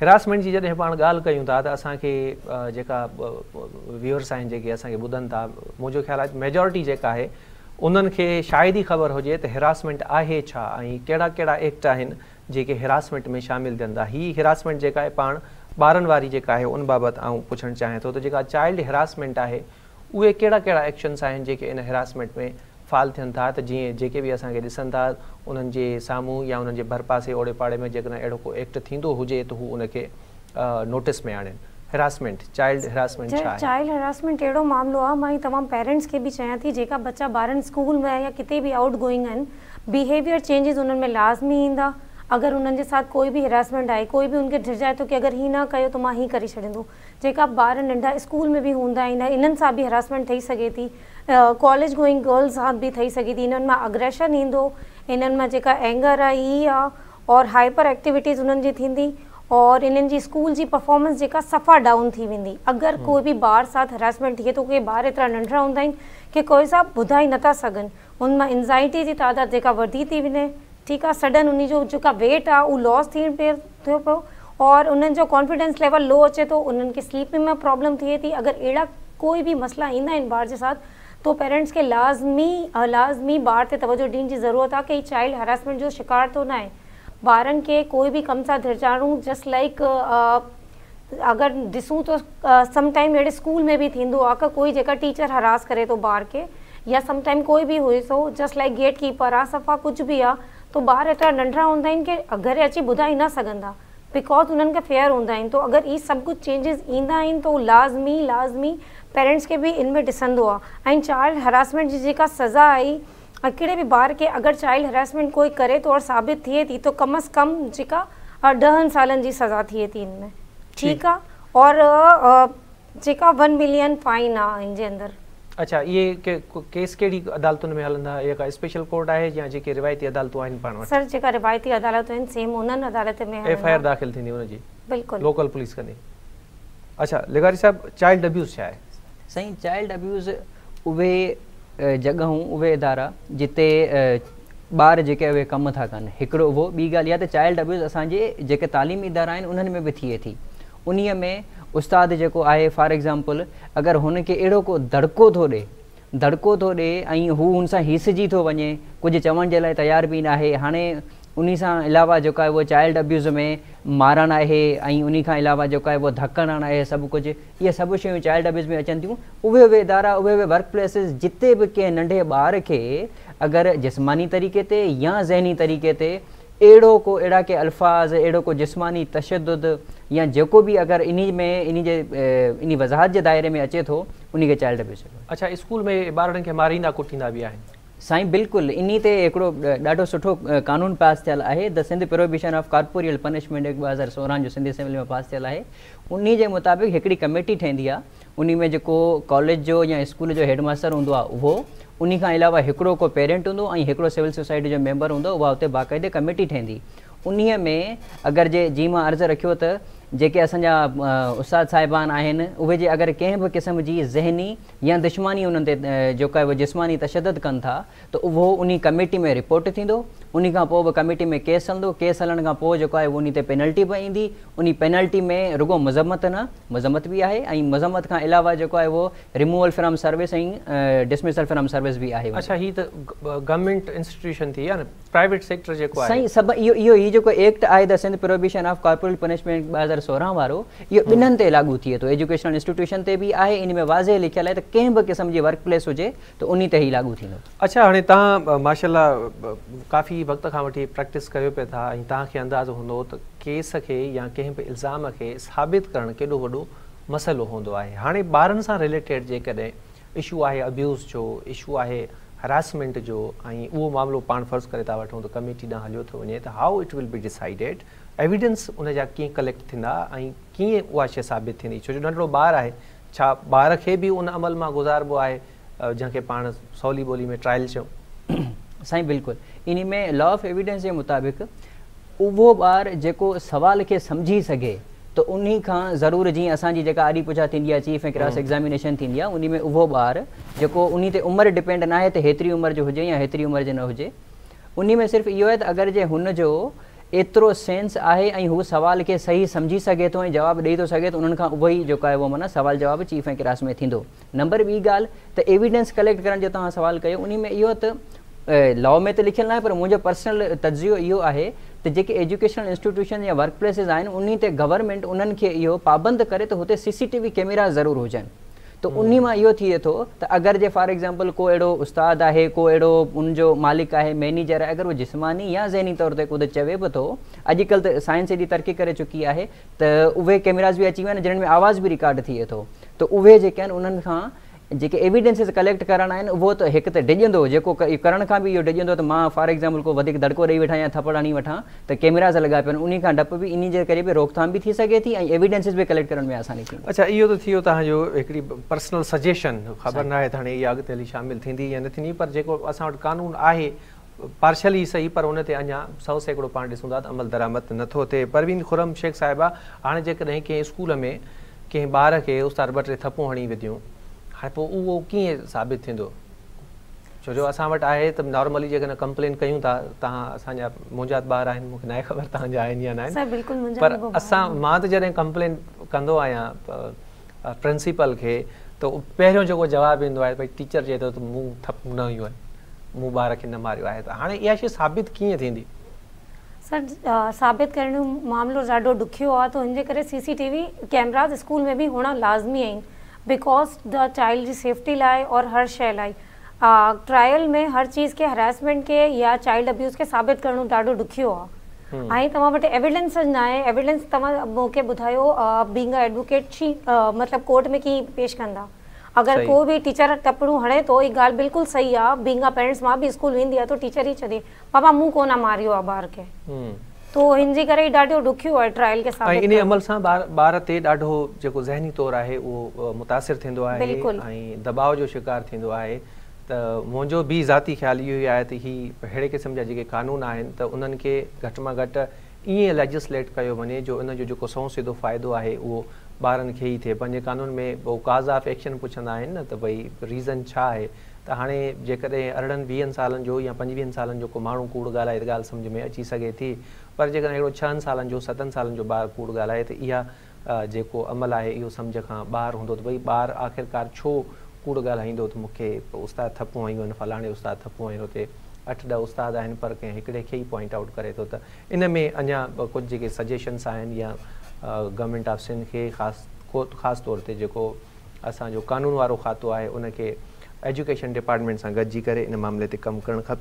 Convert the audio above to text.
हिरासमेंट जी जॾहिं पाण ॻाल्हि कयूं था त असांखे जेका व्यूअर्स आहिनि जेके असांखे ॿुधनि था, मुंहिंजो ख़्यालु आहे मेजॉरिटी जेका आहे उन्हनि खे शायदि ई ख़बर हुजे त हिरासमेंट आहे छा ऐं कहिड़ा कहिड़ा एक्ट आहिनि जेके हिरासमेंट में शामिलु थियनि था। हीअ हिरासमेंट जेका आहे पाण ॿारनि वारी जेका आहे उन बाबति आउं पुछणु चाहियां थो त जेका चाइल्ड हिरासमेंट आहे उहे कहिड़ा कहिड़ा एक्शन्स आहिनि जेके इन हिरासमेंट में फाल थियनि था, त जीअं जेके बि असांखे ॾिसनि था उन्हनि जे साम्हूं या उन्हनि जे भरपासे ओड़े पाड़े में जेकॾहिं अहिड़ो को एक्ट थींदो हुजे त हू उनखे नोटिस में आणनि। हिरासमेंट, चाइल्ड हिरासमेंट छा आहे? चाइल्ड हिरासमेंट अहिड़ो मामिलो आहे, मां तमामु पेरेंट्स खे बि चाहियां थी जेका बच्चा ॿारनि स्कूल में या किथे बि आउट गोइंग आहिनि, बिहेवियर चेंजिस उन्हनि में लाज़मी ईंदा। अगर उन्हनि जे साथ कोई भी हिरासमेंट आहे, कोई भी उनखे ढिजाए थो कि अगर ही ना कयो तो मां ही करे छॾींदो, जेका ॿार नंढा स्कूल में भी हूंदा आहिनि इन्हनि सां बि हिरासमेंट ठही सघे थी, कॉलेज गोइंग गर्ल्स सां बि ठही सघे थी। इन्हनि मां अग्रेशन ईंदो, इन्हनि मां जेका एंगर आहे ई आहे और हाइपर एक्टिविटीज़ उन्हनि जी थींदी और इन्हनि जी स्कूल जी परफॉर्मेंस जेका सफ़ा डाउन थी वेंदी। अगर कोई भी ॿार साथ हिरासमेंट थिए तो के ॿार एतिरा नंढड़ा हूंदा आहिनि कि कोई सां ॿुधाए नथा सघनि, उन मां एंज़ाइटी जी तादाद जेका वधी थी वञे, ठीक है, सडन उन जो जेका वेट आहे उहो लॉस थियो पियो और उन्हनि जो कॉन्फिडेंस लेवल लो अचे थो, उन्हनि खे स्लीपिंग में प्रॉब्लम थिए थी। अगर अहिड़ा कोई भी मसला ईंदा आहिनि ॿार जे साथ तो पेरेंट्स खे लाज़मी ॿार ते तवज्जो ॾियण जी ज़रूरत आहे कि चाइल्ड हरासमेंट जो शिकार तो न आहे। ॿारनि खे कोई भी कम सां धिरचाइणु जस्ट लाइक अगर ॾिसूं तो समटाइम अहिड़े स्कूल में भी थींदो आहे कि कोई जेका टीचर हरास करे तो ॿार खे, या समटाइम कोई भी हुई so just like get keeper आहे, सफ़ा कुछ भी आहे, तो ॿार एतिरा नंढड़ा हूंदा आहिनि कि घरे अची ॿुधाए न सघंदा बिकॉज उन्हनि खे फेयर हूंदा आहिनि। तो अगर ई सभु कुछ चेंजिस ईंदा आहिनि तो लाज़मी पेरेंट्स के भी इनमें ॾिसंदो आहे। ऐं चाइल्ड हरासमेंट जी जेका सज़ा आई, कहिड़े भी ॿार के अगर चाइल्ड हरासमेंट कोई करे तो और साबित थिए थी तो कम अज़ कम जेका 10 सालनि जी सज़ा थिए थी इनमें, ठीक आहे, और जेका 1 मिलियन फाइन आहे इन जे अंदरि। अच्छा, ये केस कहिड़ी अदालतुनि में हलंदा? ये का स्पेशल कोर्ट आहे या जेके रिवायती अदालतूं आहिनि पाण वटि? सर, जेका रिवायती अदालतूं आहिनि सेम उन्हनि अदालत में एफआईआर दाख़िल थींदी उनजी? बिल्कुलु, लोकल पुलिस कंदी। अच्छा, लिगारी साहब, चाइल्ड अब्यूज़ छा आहे? साईं, चाइल्ड अब्यूज़ उहे जॻहूं, उहे इदारा जिते ॿार जेके उहे कमु था कनि, हिकिड़ो उहो। ॿी ॻाल्हि इहा त चाइल्ड अब्यूज़ असांजे जेके तालीमी इदारा आहिनि उन्हनि में बि थिए थी। उन्हीअ में उस्ताद जेको आहे फॉर एग्ज़ाम्पल अगरि हुनखे अहिड़ो को दड़को थो ॾे ऐं हू हुन सां हीसिजी थो वञे, कुझु चवण जे लाइ तयारु बि न आहे, हाणे उन सां अलावा जेको आहे उहो चाइल्ड अब्यूज़ में मारणु आहे ऐं उन खां अलावा जेको आहे उहो धकणु आहे, सभु कुझु इहे सभु शयूं चाइल्ड अब्यूज़ में अचनि थियूं। उहे इदारा, उहे वर्क प्लेसिस जिते बि कंहिं नंढे ॿार खे अगरि जिस्मानी तरीक़े ते या ज़हनी तरीक़े ते अहिड़ा के अल्फाज़, अहिड़ो को जिस्मानी तशद्दुद या जेको भी अगर इन वज़ाहत जे दायरे में अचे थो उन खे चाइल्ड अब्यूज़। अच्छा, स्कूल में ॿारनि खे मारींदा कुटींदा बि आहिनि? साईं बिल्कुलु, इन ते हिकिड़ो ॾाढो सुठो कानून पास थियल आहे, the Sindh prohibition of corporal punishment 2016 जो सिंध असेंबली में पास थियल आहे। उन जे मुताबिक़ हिकिड़ी कमेटी ठहंदी आहे, उन में जेको कॉलेज जो या स्कूल जो हेडमास्टर हूंदो आहे उहो, उन खां अलावा हिकिड़ो को पेरेंट हूंदो ऐं हिकिड़ो सिविल सोसाइटी जो मेंबर हूंदो, उहा हुते बाक़ाइदे कमेटी ठहंदी। उन्हीअ में अगरि जी मां अर्ज़ु रखियो त जेके असांजा उस्ताद साहिबान आहिनि उहे जे अगरि कंहिं बि क़िस्म जी ज़हनी या दुश्मनी उन्हनि ते जेको आहे उहो जिस्मानी तशद्दुद कनि था त उहो उन कमेटी में रिपोर्ट थींदो। उन खां पोइ बि कमेटी में केस हलंदो। केस हलण खां पोइ जेको आहे उन ते पेनल्टी बि ईंदी। उन पेनल्टी में रुगो मज़म्मत बि आहे ऐं मज़म्मत खां अलावा जेको आहे उहो रिमूवल फ्रॉम सर्विस ऐं डिसमिसल फ्रॉम सर्विस बि आहे। अच्छा, ही त गवर्नमेंट इंस्टीट्यूशन थी आहे न, प्राइवेट सेक्टर जेको आहे साईं सभु इहो जेको एक्ट आहे the Sindh prohibition of corporate punishment 2016 वारो, इहो ॿिन्हिनि ते लागू थिए थो। एजुकेशनल इंस्टीट्यूशन ते बि आहे, इन में वाज़े लिखियल आहे त कंहिं बि क़िस्म जी वर्क प्लेस हुजे त उन ते ई लागू थींदो। अच्छा, हाणे तव्हां माशाल्लाह काफ़ी वक़्त खां वठी प्रैक्टिस कयो पिया था ऐं तव्हांखे अंदाज़ो हूंदो त केस खे या कंहिं बि इल्ज़ाम खे साबित करणु केॾो वॾो मसइलो हूंदो आहे। हाणे ॿारनि सां रिलेटेड जेकॾहिं इशू आहे अब्यूज़ जो, इशू आहे हरासमेंट जो, ऐं उहो मामिलो पाण फ़र्ज़ु करे था वठूं त कमेटी ॾांहुं हलियो थो वञे, त how it will be decided, evidence उन जा कीअं कलेक्ट थींदा ऐं कीअं उहा शइ साबित थींदी? छो जो नंढिड़ो ॿारु आहे, छा ॿार खे बि उन अमल मां गुज़ारिबो आहे जंहिंखे पाण सवली ॿोली में ट्रायल चऊं? साईं बिल्कुलु, इन में लॉ ऑफ एविडेंस जे मुताबिक़ उहो ॿारु जेको सवाल खे सम्झी सघे त उन खां ज़रूरु जीअं असांजी जेका आड़ी पुछा थींदी आहे, चीफ ऐं क्रॉस एग्ज़ामिनेशन थींदी आहे, उन में उहो ॿारु जेको उन ते उमिरि डिपेंड न आहे त हेतिरी उमिरि जो हुजे या हेतिरी उमिरि जो न हुजे। उन में सिर्फ़ु इहो आहे त अगरि जे हुन जो एतिरो सेंस आहे ऐं हू सवाल खे सही सम्झी सघे थो ऐं जवाबु ॾेई थो सघे त उन्हनि खां उहो ई जेको आहे उहो माना सवाल जवाबु चीफ ऐं क्लास में थींदो। नंबर ॿी ॻाल्हि त एविडेंस कलेक्ट करण जो तव्हां सवाल कयो, उन में इहो त लॉ में त लिखियलु न आहे, पर मुंहिंजो पर्सनल तजियो इहो आहे त जेके एजुकेशनल इंस्टीट्यूशन या वर्क प्लेसिस आहिनि उन ते गवर्नमेंट उन्हनि खे इहो पाबंद करे त हुते CCTV कैमरा ज़रूरु हुजनि। तो उन मां इहो थिए थो त अगरि जे फॉर एग्ज़ाम्पल को अहिड़ो उस्ताद आहे, को अहिड़ो उनजो मालिक आहे, मैनेजर आहे, अगरि उहो जिस्मानी या ज़हनी तौर ते कुझु चवे बि थो, अॼुकल्ह त साइंस एॾी तरक़ी करे चुकी आहे त उहे कैमरास बि अची विया आहिनि जिन्हनि में आवाज़ बि रिकॉर्ड थिए थो। त उहे जेके आहिनि उन्हनि खां जेके एविडेंसिस कलेक्ट करणा आहिनि उहो त हिकु त डिॼंदो, जेको करण खां बि इहो डिॼंदो त मां फॉर एग्ज़ाम्पल को वधीक दड़को ॾेई वेठां या थपड़ हणी वठां त कैमरास लॻा पिया आहिनि, उन खां डप बि इन जे करे बि रोकथाम बि थी सघे थी ऐं एविडेंसिस बि कलेक्ट करण में आसानी थी। अच्छा, इहो त थी वियो तव्हांजो हिकिड़ी पर्सनल सजेशन, ख़बर न आहे त हाणे इहा अॻिते हली शामिलु थींदी या न थींदी, पर जेको असां वटि कानून आहे पार्शली सही, पर उन ते अञा 100% पाण ॾिसूं था त अमल दरामद नथो थिए। परवीन खुरम शेख साहिबा, हाणे जेकॾहिं कंहिं स्कूल में कंहिं ॿार खे उस्ताद 2-3 थपूं हणी विधियूं, हाणे पोइ उहो कीअं साबित थींदो? छो जो असां वटि आहे त नॉर्मली जेकॾहिं कंप्लेन कयूं था, तव्हां असांजा मुंहिंजा ॿार आहिनि, मूंखे न आहे ख़बर तव्हांजा आहिनि या न आहिनि, पर मां त जॾहिं कंप्लेन कंदो आहियां प्रिंसिपल खे त पहिरियों जेको जवाबु ईंदो आहे भई टीचर चए थो त मूं थपूं न हुयूं आहिनि, मूं ॿार खे न मारियो आहे। त हाणे इहा शइ साबित कीअं थींदी? सर, साबित करण जो मामिलो ॾाढो ॾुखियो आहे, त हिन करे CCTV कैमरास स्कूल में बि हुअणु लाज़मी आहिनि, बिकॉज द चाइल्ड जी सेफ्टी लाइ और हर शइ लाइ। ट्रायल में हर चीज़ के हरासमेंट के या चाइल्ड अब्यूज़ के साबित करणो ॾाढो ॾुखियो आहे। ऐं तव्हां वटि एविडेंस न आहे, एविडेंस तव्हां मूंखे ॿुधायो बीइंग अ एडवोकेट छी मतिलबु कोर्ट में कीअं पेश कंदा? अगर को भी टीचर टपड़ू हणे तो ये गाल बिल्कुल सही आ, बीइंग अ पेरेंट्स मां भी स्कूल वेंदी आ तो टीचर ही चदे पापा मुंह कोना मारियो आ बार के, तो हिनजी करे ॾाढो ॾुखियो आहे ट्रायल के साबित। इन अमल सां बार ते ॾाढो जेको ज़हनी तौर आहे वो मुतासिर थींदो आहे ऐं दबाव जो शिकार थींदो आहे। त मुंहिंजो भी ज़ाती ख्याल इहो ई आहे त ही अहिड़े क़िस्म जा जेके कानून आहिनि त उन्हनि खे घटि में घटि ईअं लेजिस्लेट कयो वञे जो उनजो जेको सौ सीधो फ़ाइदो आहे उहो ॿारनि खे ई थिए। पंहिंजे कानून में वो काज़ ऑफ एक्शन पुछंदा आहिनि न, त भई रीज़न छा आहे। त हाणे जेकॾहिं 18-20 सालनि जो या 25 सालनि जो को माण्हू कूड़ ॻाल्हाए त ॻाल्हि सम्झ में अची सघे थी, पर जेकॾहिं अहिड़ो 6 सालनि जो 7 सालनि जो ॿारु कूड़ ॻाल्हाए त इहा जेको अमल आहे इहो सम्झ खां ॿाहिरि हूंदो त भई ॿारु आख़िरकार छो कूड़ ॻाल्हाईंदो त मूंखे उस्ताद थपूं हयूं आहिनि, फलाणे उस्ताद थपूं हयूं, हुते 8-10 उस्ताद आहिनि पर कंहिं हिकिड़े खे ई पॉइंट आउट करे थो। त इन में अञा कुझु जेके सजेशन्स आहिनि या गवर्नमेंट ऑफ सिंध खे ख़ासि तौर ते जेको असांजो कानून वारो खातो आहे उनखे एजुकेशन डिपार्टमेंट सां गॾिजी करे इन मामले ते कमु करणु खपे।